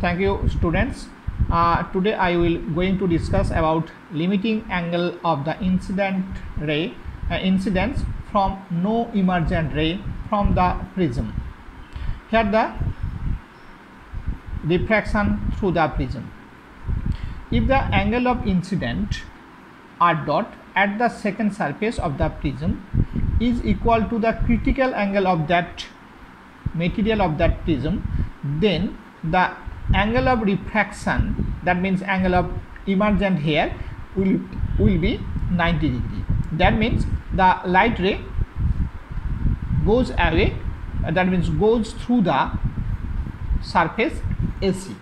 Thank you, students. Today I will going to discuss about limiting angle of the incident ray incidence from no emergent ray from the prism. Here the diffraction through the prism. If the angle of incident r dot at the second surface of the prism is equal to the critical angle of that material of that prism, then the angle of refraction, that means angle of emergent here, will be 90 degree. That means the light ray goes away, that means goes through the surface AC.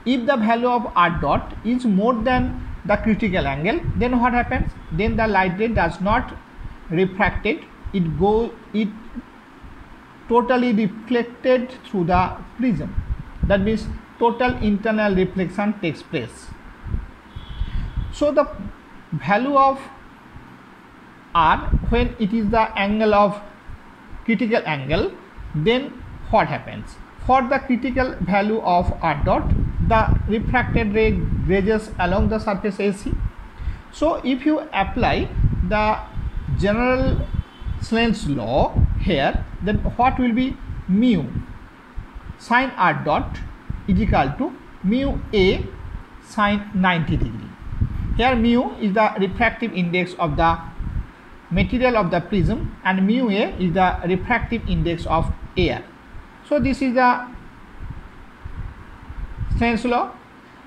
If the value of r dot is more than the critical angle, then what happens? Then the light ray does not refracted, it totally reflected through the prism. That means total internal reflection takes place. So the value of r, when it is the angle of critical angle, then what happens? For the critical value of r dot, the refracted ray grazes along the surface AC. So if you apply the general Snell's law here, then what will be? Mu sin r dot is equal to mu a sin 90 degree. Here mu is the refractive index of the material of the prism and mu a is the refractive index of air. So this is the Snell's law.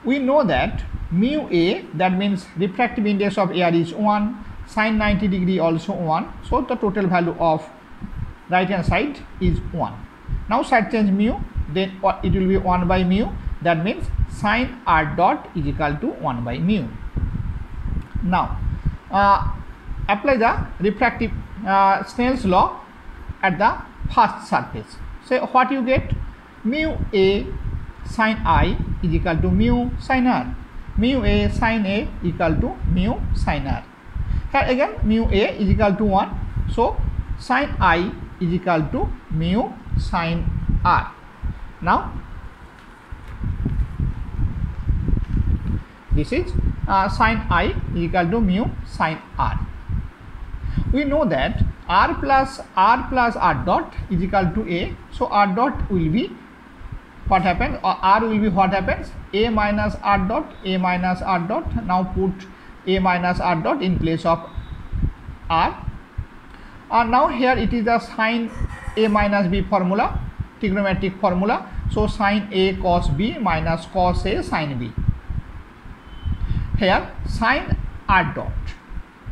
We know that mu a, that means refractive index of air, is 1, sin 90 degree also 1. So the total value of right hand side is 1. Now side change mu, then it will be 1 by mu. That means sin r dot is equal to 1 by mu. Now apply the refractive Snell's law at the first surface. So what you get? Mu a sin I is equal to mu sin r. Mu a sin a equal to mu sin r. Here again mu a is equal to 1. So sin I is equal to mu sin r. Now this is sin I is equal to mu sin r. We know that r plus r dot is equal to a. So r dot will be what happens, or r will be what happens? A minus r dot, a minus r dot. Now put a minus r dot in place of r. Now here it is the sin a minus b formula, trigonometric formula. So sin a cos b minus cos a sin b. Here sin r dot,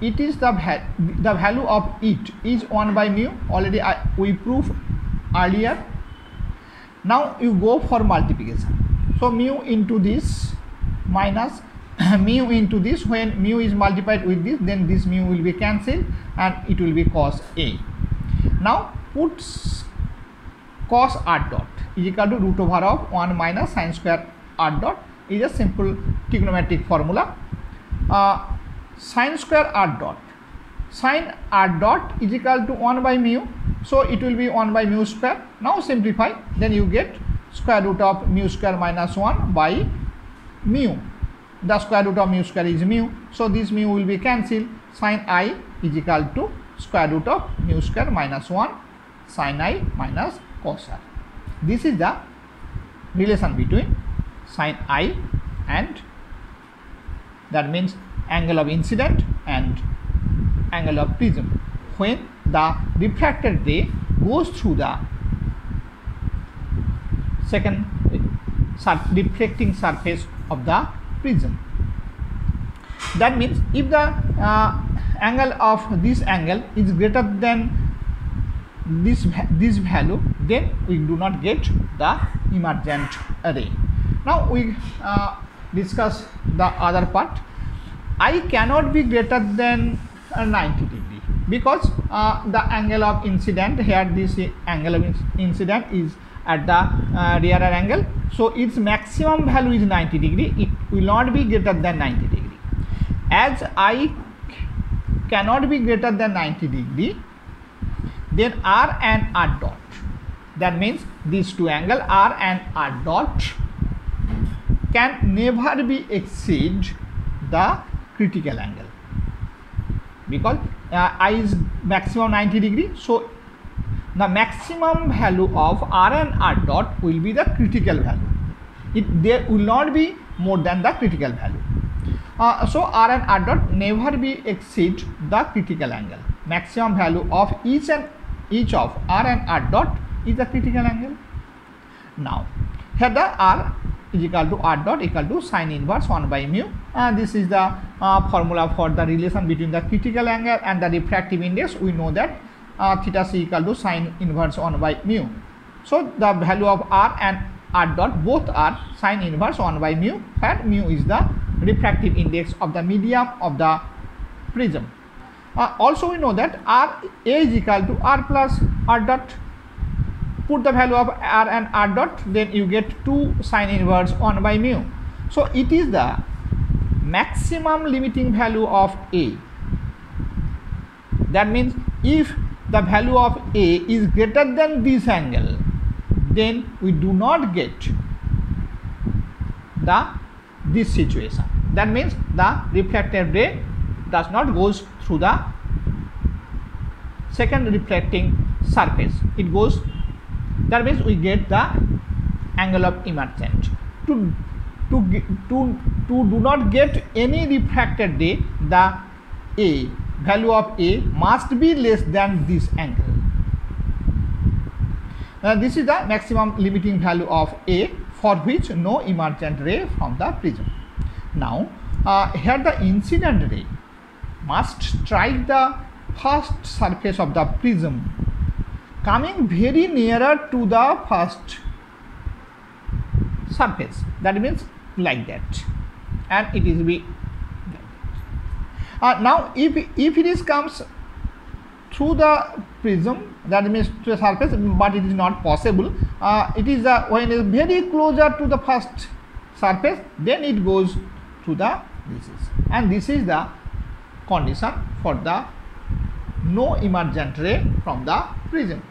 it is the value of it is 1 by mu. Already we proved earlier. Now you go for multiplication. So mu into this minus mu into this. When mu is multiplied with this, then this mu will be cancelled and it will be cos a. Now put cos r dot is equal to root over of 1 minus sin square r dot. Is a simple trigonometric formula. Sin square r dot, sin r dot is equal to 1 by mu. So it will be 1 by mu square. Now simplify, then you get square root of mu square minus 1 by mu. The square root of mu square is mu. So this mu will be cancelled. Sin I is equal to square root of mu square minus 1 sin I minus cos r. This is the relation between sin I and, that means, angle of incident and angle of prism when the refracted ray goes through the second reflecting surface of the prism. That means if the angle of this angle is greater than this value, then we do not get the emergent ray. Now we discuss the other part. I cannot be greater than 90 degree because the angle of incident here, this angle of incident is at the rear angle. So its maximum value is 90 degree. It will not be greater than 90 degree. As I cannot be greater than 90 degree, then r and r dot That means these two angles R and R dot can never be exceed the critical angle, because I is maximum 90 degree. So the maximum value of R and R dot will be the critical value. There will not be more than the critical value. So R and R dot never be exceed the critical angle. Maximum value of each of R and R dot is the critical angle. Now here the R is equal to R dot equal to sine inverse 1 by mu. This is the formula for the relation between the critical angle and the refractive index. We know that theta c equal to sine inverse 1 by mu. So the value of R and R dot both are sine inverse 1 by mu, where mu is the refractive index of the medium of the prism. Also we know that R A is equal to R plus R dot. Put the value of R and R dot, then you get 2 sine inverse 1 by mu. So it is the maximum limiting value of A. That means if the value of A is greater than this angle, then we do not get this situation. That means the reflected ray does not goes through the second reflecting surface. It goes. That means we get the angle of emergent. To do not get any refracted ray, the A value of A must be less than this angle. This is the maximum limiting value of A, for which no emergent ray from the prism. Now here the incident ray must strike the first surface of the prism, coming very nearer to the first surface. That means like that, and it is be now if it is comes through the prism, that means to the surface, but it is not possible. It is when it is very closer to the first surface, then it goes to the and this is the condition for the no emergent ray from the prism.